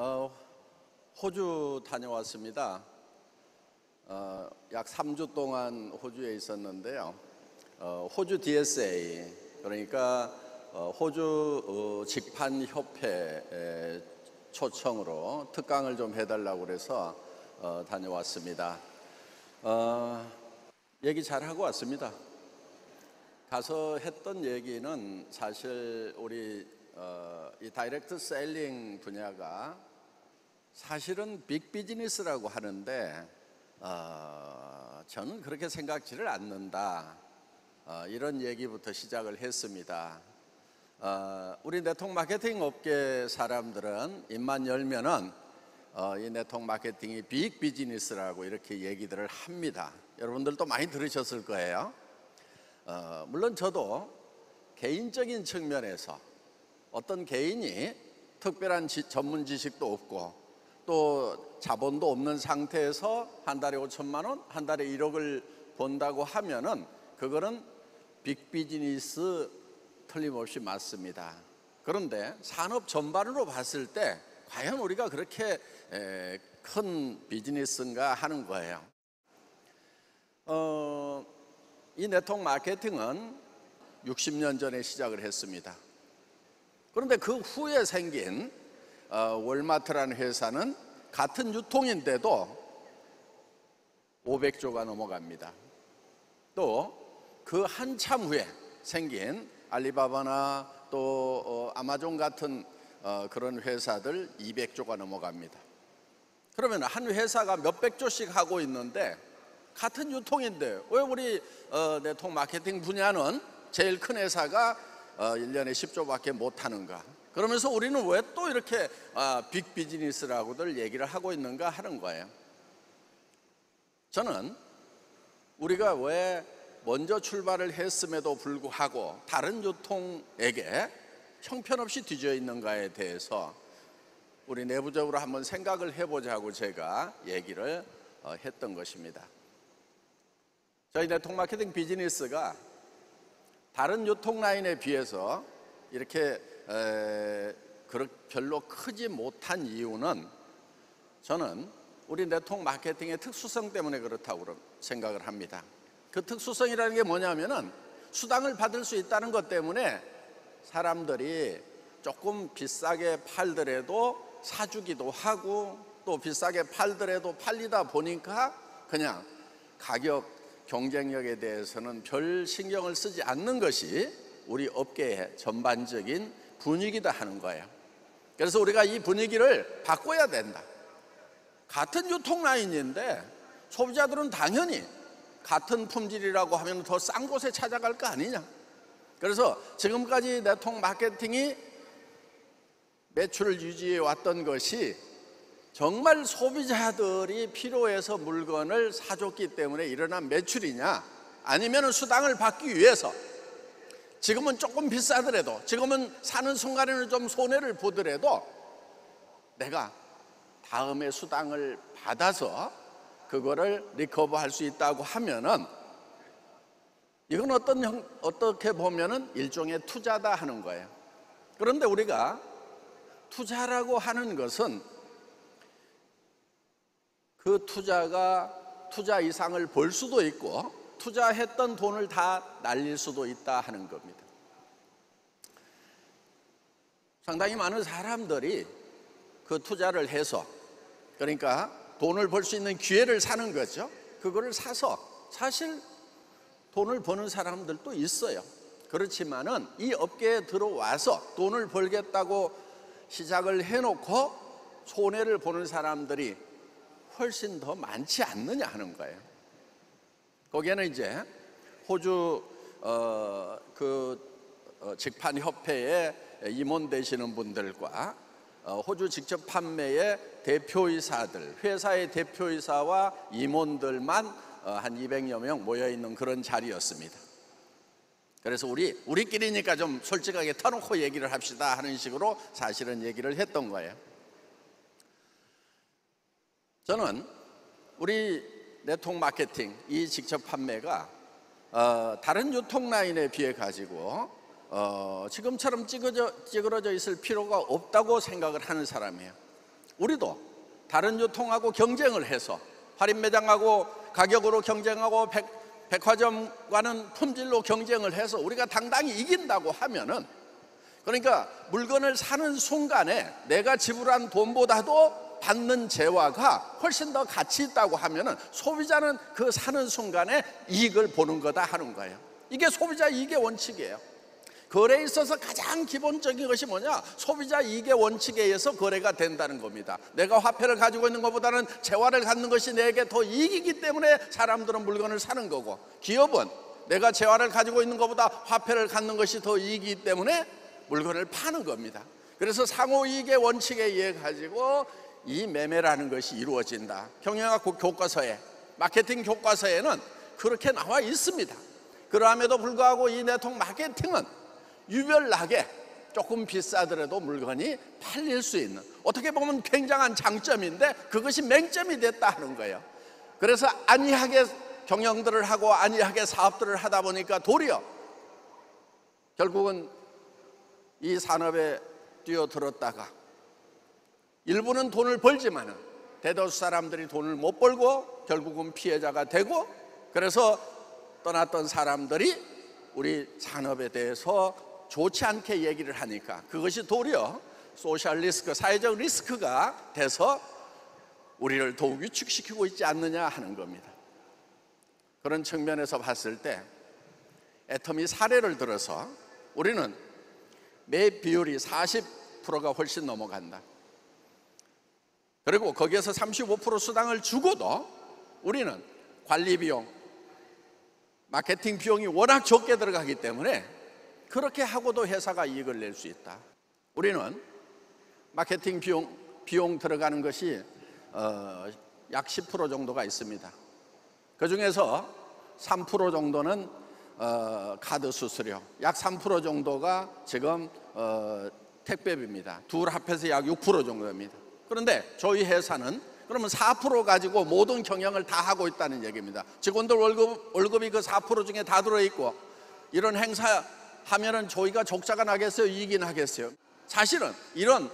어, 호주 다녀왔습니다. 약 3주 동안 호주에 있었는데요. 호주 DSA, 그러니까 호주 직판협회 초청으로 특강을 좀 해달라고 그래서 다녀왔습니다. 얘기 잘하고 왔습니다. 가서 했던 얘기는 사실 우리 이 다이렉트 셀링 분야가 사실은 빅 비즈니스라고 하는데 저는 그렇게 생각지를 않는다, 이런 얘기부터 시작을 했습니다. 우리 네트워크 마케팅 업계 사람들은 입만 열면은 이 네트워크 마케팅이 빅 비즈니스라고 이렇게 얘기들을 합니다. 여러분들도 많이 들으셨을 거예요. 물론 저도 개인적인 측면에서 어떤 개인이 특별한 전문 지식도 없고 또 자본도 없는 상태에서 한 달에 5천만 원, 한 달에 1억을 번다고 하면은 그거는 빅 비즈니스 틀림없이 맞습니다. 그런데 산업 전반으로 봤을 때 과연 우리가 그렇게 큰 비즈니스인가 하는 거예요. 이 네트워크 마케팅은 60년 전에 시작을 했습니다. 그런데 그 후에 생긴 월마트라는 회사는 같은 유통인데도 500조가 넘어갑니다. 또 그 한참 후에 생긴 알리바바나 또 아마존 같은 그런 회사들 200조가 넘어갑니다. 그러면 한 회사가 몇백 조씩 하고 있는데 같은 유통인데 왜 우리 네트워크 마케팅 분야는 제일 큰 회사가 1년에 10조밖에 못하는가? 그러면서 우리는 왜 또 이렇게 빅 비즈니스라고들 얘기를 하고 있는가 하는 거예요. 저는 우리가 왜 먼저 출발을 했음에도 불구하고 다른 유통에게 형편없이 뒤져 있는가에 대해서 우리 내부적으로 한번 생각을 해보자고 제가 얘기를 했던 것입니다. 저희 네트워크 마케팅 비즈니스가 다른 유통 라인에 비해서 이렇게 별로 크지 못한 이유는 저는 우리 네트워크 마케팅의 특수성 때문에 그렇다고 생각을 합니다. 그 특수성이라는 게 뭐냐면은 수당을 받을 수 있다는 것 때문에 사람들이 조금 비싸게 팔더라도 사주기도 하고 또 비싸게 팔더라도 팔리다 보니까 그냥 가격 경쟁력에 대해서는 별 신경을 쓰지 않는 것이 우리 업계의 전반적인 분위기다 하는 거예요. 그래서 우리가 이 분위기를 바꿔야 된다. 같은 유통 라인인데 소비자들은 당연히 같은 품질이라고 하면 더 싼 곳에 찾아갈 거 아니냐. 그래서 지금까지 네트워크 마케팅이 매출을 유지해 왔던 것이 정말 소비자들이 필요해서 물건을 사줬기 때문에 일어난 매출이냐, 아니면 수당을 받기 위해서 지금은 조금 비싸더라도, 지금은 사는 순간에는 좀 손해를 보더라도 내가 다음에 수당을 받아서 그거를 리커버할 수 있다고 하면은 이건 어떻게 보면은 일종의 투자다 하는 거예요. 그런데 우리가 투자라고 하는 것은 그 투자 이상을 벌 수도 있고 투자했던 돈을 다 날릴 수도 있다 하는 겁니다. 상당히 많은 사람들이 그 투자를 해서, 그러니까 돈을 벌 수 있는 기회를 사는 거죠. 그거를 사서 사실 돈을 버는 사람들도 있어요. 그렇지만은 이 업계에 들어와서 돈을 벌겠다고 시작을 해놓고 손해를 보는 사람들이 훨씬 더 많지 않느냐 하는 거예요. 거기에는 이제 호주 직판협회에 임원 되시는 분들과 호주 직접 판매의 대표이사들, 회사의 대표이사와 임원들만 한 200여 명 모여있는 그런 자리였습니다. 그래서 우리끼리니까 좀 솔직하게 터놓고 얘기를 합시다 하는 식으로 사실은 얘기를 했던 거예요. 저는 우리 네트워크 마케팅, 이 직접 판매가 다른 유통 라인에 비해 가지고 지금처럼 찌그러져 있을 필요가 없다고 생각을 하는 사람이에요. 우리도 다른 유통하고 경쟁을 해서 할인 매장하고 가격으로 경쟁하고 백화점과는 품질로 경쟁을 해서 우리가 당당히 이긴다고 하면은, 그러니까 물건을 사는 순간에 내가 지불한 돈보다도 받는 재화가 훨씬 더 가치 있다고 하면은 소비자는 그 사는 순간에 이익을 보는 거다 하는 거예요. 이게 소비자 이익의 원칙이에요. 거래에 있어서 가장 기본적인 것이 뭐냐? 소비자 이익의 원칙에 의해서 거래가 된다는 겁니다. 내가 화폐를 가지고 있는 것보다는 재화를 갖는 것이 내게 더 이익이기 때문에 사람들은 물건을 사는 거고, 기업은 내가 재화를 가지고 있는 것보다 화폐를 갖는 것이 더 이익이기 때문에 물건을 파는 겁니다. 그래서 상호이익의 원칙에 의해 가지고 이 매매라는 것이 이루어진다. 경영학 교과서에, 마케팅 교과서에는 그렇게 나와 있습니다. 그럼에도 불구하고 이 네트워크 마케팅은 유별나게 조금 비싸더라도 물건이 팔릴 수 있는, 어떻게 보면 굉장한 장점인데 그것이 맹점이 됐다 하는 거예요. 그래서 안이하게 경영들을 하고 안이하게 사업들을 하다 보니까 도리어 결국은 이 산업에 뛰어들었다가 일부는 돈을 벌지만은 대다수 사람들이 돈을 못 벌고 결국은 피해자가 되고, 그래서 떠났던 사람들이 우리 산업에 대해서 좋지 않게 얘기를 하니까 그것이 도리어 소셜 리스크, 사회적 리스크가 돼서 우리를 더욱 위축시키고 있지 않느냐 하는 겁니다. 그런 측면에서 봤을 때 애터미 사례를 들어서 우리는 매입 비율이 40%가 훨씬 넘어간다. 그리고 거기에서 35% 수당을 주고도 우리는 관리 비용, 마케팅 비용이 워낙 적게 들어가기 때문에 그렇게 하고도 회사가 이익을 낼 수 있다. 우리는 마케팅 비용 들어가는 것이 약 10% 정도가 있습니다. 그 중에서 3% 정도는 카드 수수료, 약 3% 정도가 지금 택배비입니다. 둘 합해서 약 6% 정도입니다. 그런데 저희 회사는 그러면 4% 가지고 모든 경영을 다 하고 있다는 얘기입니다. 직원들 월급이 그 4% 중에 다 들어있고, 이런 행사 하면은 저희가 적자가 나겠어요? 이익이 나겠어요? 사실은 이런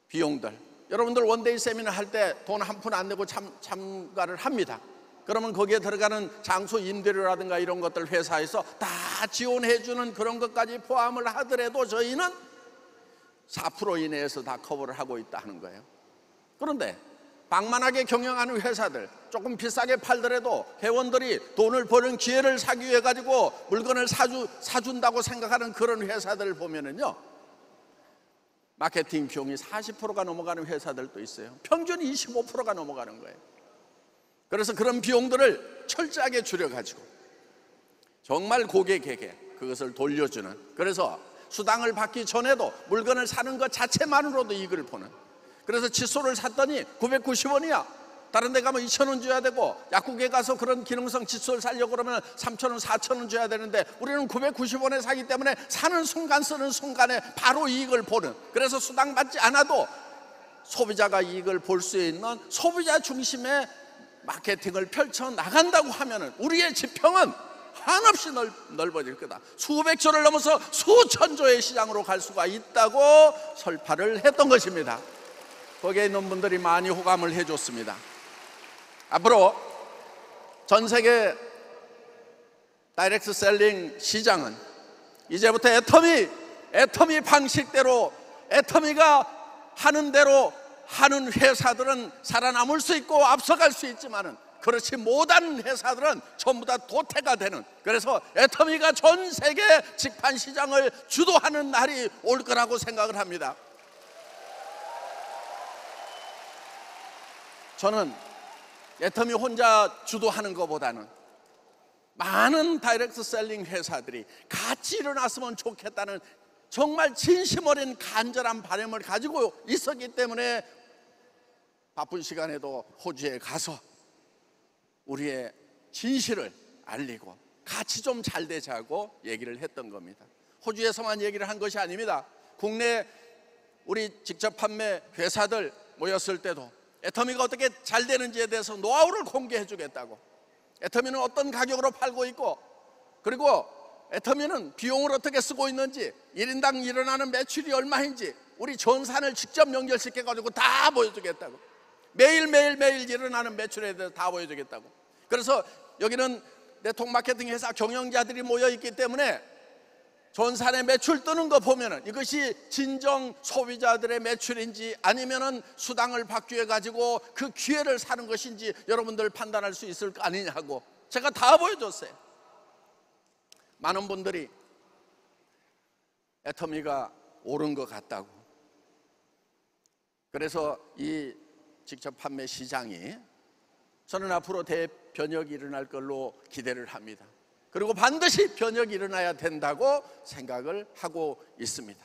비용들, 여러분들 원데이 세미나 할 때 돈 한 푼 안 내고 참가를 합니다. 그러면 거기에 들어가는 장소 임대료라든가 이런 것들 회사에서 다 지원해 주는 그런 것까지 포함을 하더라도 저희는 4% 이내에서 다 커버를 하고 있다 하는 거예요. 그런데 방만하게 경영하는 회사들, 조금 비싸게 팔더라도 회원들이 돈을 버는 기회를 사기 위해 가지고 물건을 사준다고 생각하는 그런 회사들을 보면은요, 마케팅 비용이 40%가 넘어가는 회사들도 있어요. 평균 25%가 넘어가는 거예요. 그래서 그런 비용들을 철저하게 줄여가지고 정말 고객에게 그것을 돌려주는, 그래서 수당을 받기 전에도 물건을 사는 것 자체만으로도 이익을 보는, 그래서 칫솔을 샀더니 990원이야. 다른 데 가면 2,000원 줘야 되고, 약국에 가서 그런 기능성 칫솔 사려고 그러면 3,000원, 4,000원 줘야 되는데 우리는 990원에 사기 때문에 사는 순간 쓰는 순간에 바로 이익을 보는, 그래서 수당 받지 않아도 소비자가 이익을 볼 수 있는 소비자 중심의 마케팅을 펼쳐나간다고 하면은 우리의 지평은 한없이 넓어질 거다. 수백 조를 넘어서 수천 조의 시장으로 갈 수가 있다고 설파를 했던 것입니다. 거기에 있는 분들이 많이 호감을 해줬습니다. 앞으로 전 세계 다이렉트 셀링 시장은 이제부터 애터미 방식대로, 애터미가 하는 대로 하는 회사들은 살아남을 수 있고 앞서갈 수 있지만은 그렇지 못한 회사들은 전부 다 도태가 되는, 그래서 애터미가 전 세계 직판 시장을 주도하는 날이 올 거라고 생각을 합니다. 저는 애터미 혼자 주도하는 것보다는 많은 다이렉트 셀링 회사들이 같이 일어났으면 좋겠다는 정말 진심 어린 간절한 바람을 가지고 있었기 때문에 바쁜 시간에도 호주에 가서 우리의 진실을 알리고 같이 좀 잘 되자고 얘기를 했던 겁니다. 호주에서만 얘기를 한 것이 아닙니다. 국내 우리 직접 판매 회사들 모였을 때도 애터미가 어떻게 잘 되는지에 대해서 노하우를 공개해 주겠다고, 애터미는 어떤 가격으로 팔고 있고, 그리고 애터미는 비용을 어떻게 쓰고 있는지, 1인당 일어나는 매출이 얼마인지 우리 전산을 직접 연결시켜 가지고 다 보여주겠다고. 매일 일어나는 매출에 대해서 다 보여주겠다고. 그래서 여기는 네트워크 마케팅 회사 경영자들이 모여 있기 때문에 전산의 매출 뜨는 거 보면은 이것이 진정 소비자들의 매출인지 아니면은 수당을 받기 위해 가지고 그 기회를 사는 것인지 여러분들 판단할 수 있을 거 아니냐고 제가 다 보여줬어요. 많은 분들이 애터미가 옳은 것 같다고. 그래서 이 직접 판매 시장이 저는 앞으로 대변혁이 일어날 걸로 기대를 합니다. 그리고 반드시 변혁이 일어나야 된다고 생각을 하고 있습니다.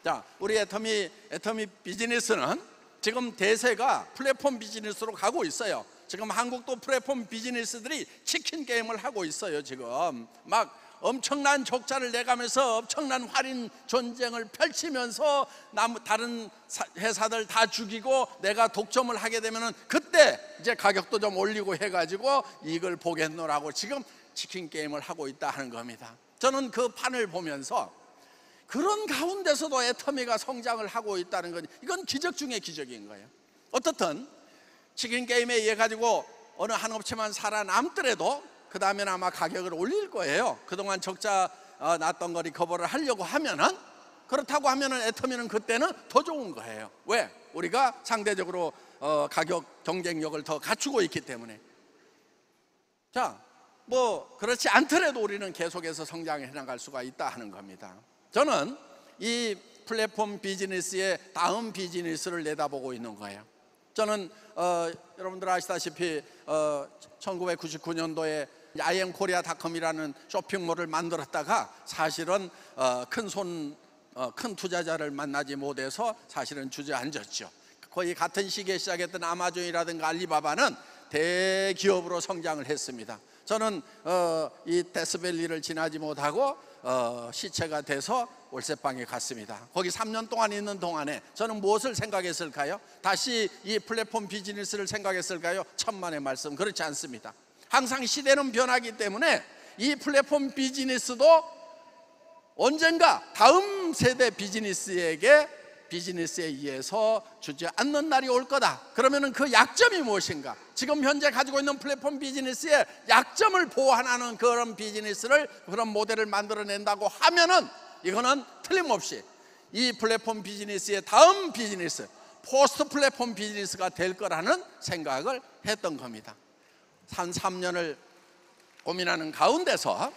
자, 우리 애터미 비즈니스는 지금 대세가 플랫폼 비즈니스로 가고 있어요. 지금 한국도 플랫폼 비즈니스들이 치킨 게임을 하고 있어요. 지금 막 엄청난 적자를 내가면서 엄청난 할인 전쟁을 펼치면서 다른 회사들 다 죽이고 내가 독점을 하게 되면은 그때 이제 가격도 좀 올리고 해가지고 이걸 보겠노라고 지금 치킨 게임을 하고 있다 하는 겁니다. 저는 그 판을 보면서 그런 가운데서도 애터미가 성장을 하고 있다는 건 이건 기적 중의 기적인 거예요. 어떻든 치킨 게임에 의해 가지고 어느 한 업체만 살아남더라도 그 다음에는 아마 가격을 올릴 거예요. 그동안 적자 났던 거 리커버를 하려고 하면은, 그렇다고 하면은 애터미는 그때는 더 좋은 거예요. 왜? 우리가 상대적으로 가격 경쟁력을 더 갖추고 있기 때문에. 자, 뭐 그렇지 않더라도 우리는 계속해서 성장해 나갈 수가 있다 하는 겁니다. 저는 이 플랫폼 비즈니스의 다음 비즈니스를 내다보고 있는 거예요. 저는 여러분들 아시다시피 1999년도에 IMKorea.com이라는 쇼핑몰을 만들었다가 사실은 큰 투자자를 만나지 못해서 사실은 주저앉았죠. 거의 같은 시기에 시작했던 아마존이라든가 알리바바는 대기업으로 성장을 했습니다. 저는 이 데스밸리를 지나지 못하고 시체가 돼서 월세방에 갔습니다. 거기 3년 동안 있는 동안에 저는 무엇을 생각했을까요? 다시 이 플랫폼 비즈니스를 생각했을까요? 천만의 말씀, 그렇지 않습니다. 항상 시대는 변하기 때문에 이 플랫폼 비즈니스도 언젠가 다음 세대 비즈니스에 의해서 주저앉는 날이 올 거다. 그러면은 그 약점이 무엇인가? 지금 현재 가지고 있는 플랫폼 비즈니스의 약점을 보완하는 그런 비즈니스를, 그런 모델을 만들어낸다고 하면은 이거는 틀림없이 이 플랫폼 비즈니스의 다음 비즈니스, 포스트 플랫폼 비즈니스가 될 거라는 생각을 했던 겁니다. 한 3년을 고민하는 가운데서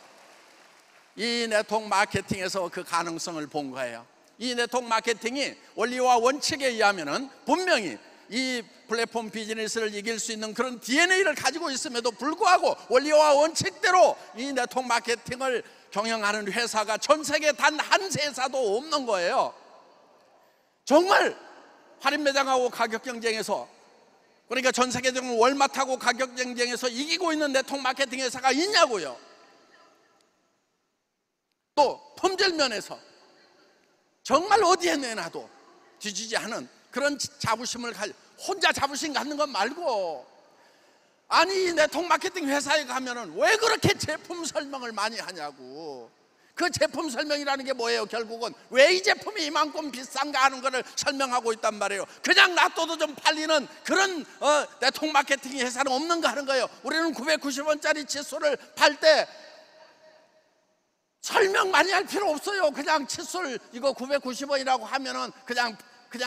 이 네트워크 마케팅에서 그 가능성을 본 거예요. 이 네트워크 마케팅이 원리와 원칙에 의하면은 분명히 이 플랫폼 비즈니스를 이길 수 있는 그런 DNA를 가지고 있음에도 불구하고 원리와 원칙대로 이 네트워크 마케팅을 경영하는 회사가 전 세계 단 한 회사도 없는 거예요. 정말 할인 매장하고 가격 경쟁에서, 그러니까 전 세계적으로 월마트하고 가격 경쟁에서 이기고 있는 네트워크 마케팅 회사가 있냐고요. 또 품질 면에서 정말 어디에 내놔도 뒤지지 않은 그런 자부심을 혼자 자부심 갖는 것 말고, 아니 네트워크 마케팅 회사에 가면은 왜 그렇게 제품 설명을 많이 하냐고. 그 제품 설명이라는 게 뭐예요? 결국은 왜 이 제품이 이만큼 비싼가 하는 거를 설명하고 있단 말이에요. 그냥 놔둬도 좀 팔리는 그런 네트워크 마케팅 회사는 없는가 하는 거예요. 우리는 990원짜리 칫솔을 팔 때 설명 많이 할 필요 없어요. 그냥 칫솔 이거 990원이라고 하면은 그냥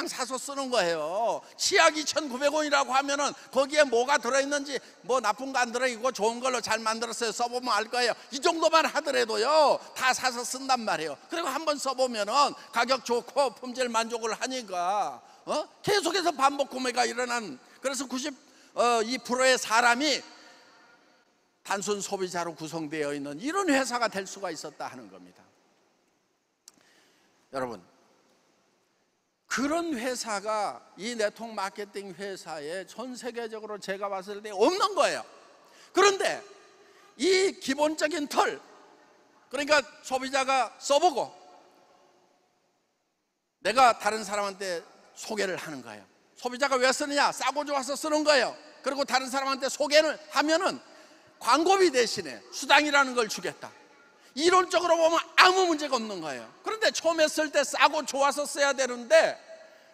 사서 쓰는 거예요. 치약 2,900원이라고 하면은 거기에 뭐가 들어있는지, 뭐 나쁜 거 안 들어있고 좋은 걸로 잘 만들었어요. 써보면 알 거예요. 이 정도만 하더라도요 다 사서 쓴단 말이에요. 그리고 한번 써보면은 가격 좋고 품질 만족을 하니까 계속해서 반복 구매가 일어난, 그래서 92%의 사람이 단순 소비자로 구성되어 있는 이런 회사가 될 수가 있었다 하는 겁니다. 여러분, 그런 회사가 이 네트워크 마케팅 회사에 전 세계적으로 제가 봤을 때 없는 거예요. 그런데 이 기본적인 틀, 그러니까 소비자가 써보고 내가 다른 사람한테 소개를 하는 거예요. 소비자가 왜 쓰느냐? 싸고 좋아서 쓰는 거예요. 그리고 다른 사람한테 소개를 하면은 광고비 대신에 수당이라는 걸 주겠다. 이론적으로 보면 아무 문제가 없는 거예요. 그런데 처음에 쓸 때 싸고 좋아서 써야 되는데,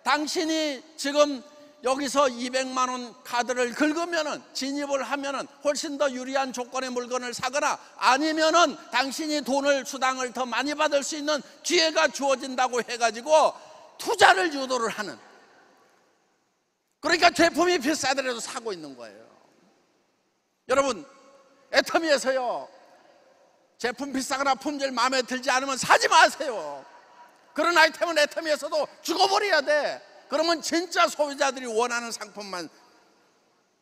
당신이 지금 여기서 200만 원 카드를 긁으면은, 진입을 하면은 훨씬 더 유리한 조건의 물건을 사거나, 아니면은 당신이 돈을, 수당을 더 많이 받을 수 있는 기회가 주어진다고 해가지고 투자를 유도를 하는, 그러니까 제품이 비싸더라도 사고 있는 거예요. 여러분, 애터미에서요, 제품 비싸거나 품질 마음에 들지 않으면 사지 마세요. 그런 아이템은 애터미에서도 죽어버려야 돼. 그러면 진짜 소비자들이 원하는 상품만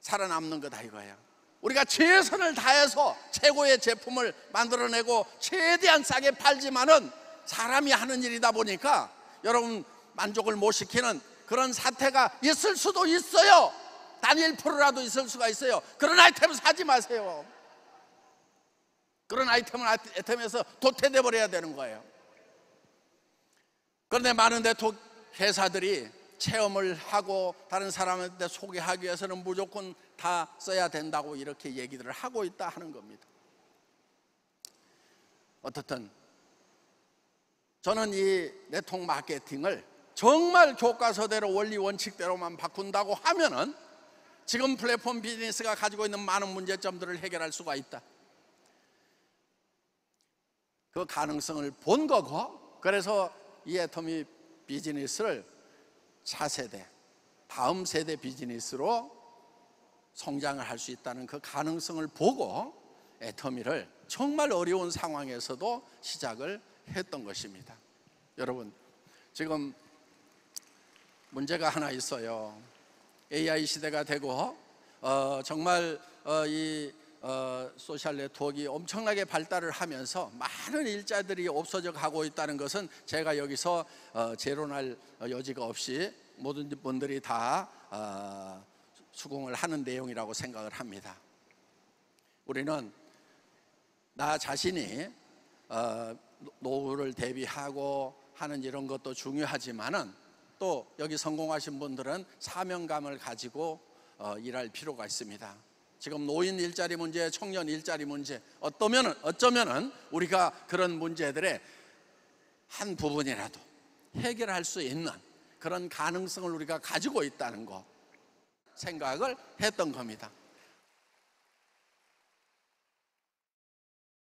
살아남는 거다 이거예요. 우리가 최선을 다해서 최고의 제품을 만들어내고 최대한 싸게 팔지만은 사람이 하는 일이다 보니까 여러분 만족을 못 시키는 그런 사태가 있을 수도 있어요. 단 1%라도 있을 수가 있어요. 그런 아이템은 사지 마세요. 그런 아이템은 애터미에서 도태돼 버려야 되는 거예요. 그런데 많은 회사들이 체험을 하고 다른 사람한테 소개하기 위해서는 무조건 다 써야 된다고 이렇게 얘기들을 하고 있다 하는 겁니다. 어떻든 저는 이 네트워크 마케팅을 정말 교과서대로 원리 원칙대로만 바꾼다고 하면은 지금 플랫폼 비즈니스가 가지고 있는 많은 문제점들을 해결할 수가 있다. 그 가능성을 본 거고, 그래서 이 애터미 비즈니스를 차세대, 다음 세대 비즈니스로 성장을 할 수 있다는 그 가능성을 보고 애터미를 정말 어려운 상황에서도 시작을 했던 것입니다. 여러분, 지금 문제가 하나 있어요. AI 시대가 되고 정말 이 소셜 네트워크가 엄청나게 발달을 하면서 많은 일자들이 없어져 가고 있다는 것은 제가 여기서 재론할 여지가 없이 모든 분들이 다 수긍을 하는 내용이라고 생각을 합니다. 우리는 나 자신이 노후를 대비하고 하는 이런 것도 중요하지만은 또 여기 성공하신 분들은 사명감을 가지고 일할 필요가 있습니다. 지금 노인 일자리 문제, 청년 일자리 문제, 어쩌면은 우리가 그런 문제들의 한 부분이라도 해결할 수 있는 그런 가능성을 우리가 가지고 있다는 거 생각을 했던 겁니다.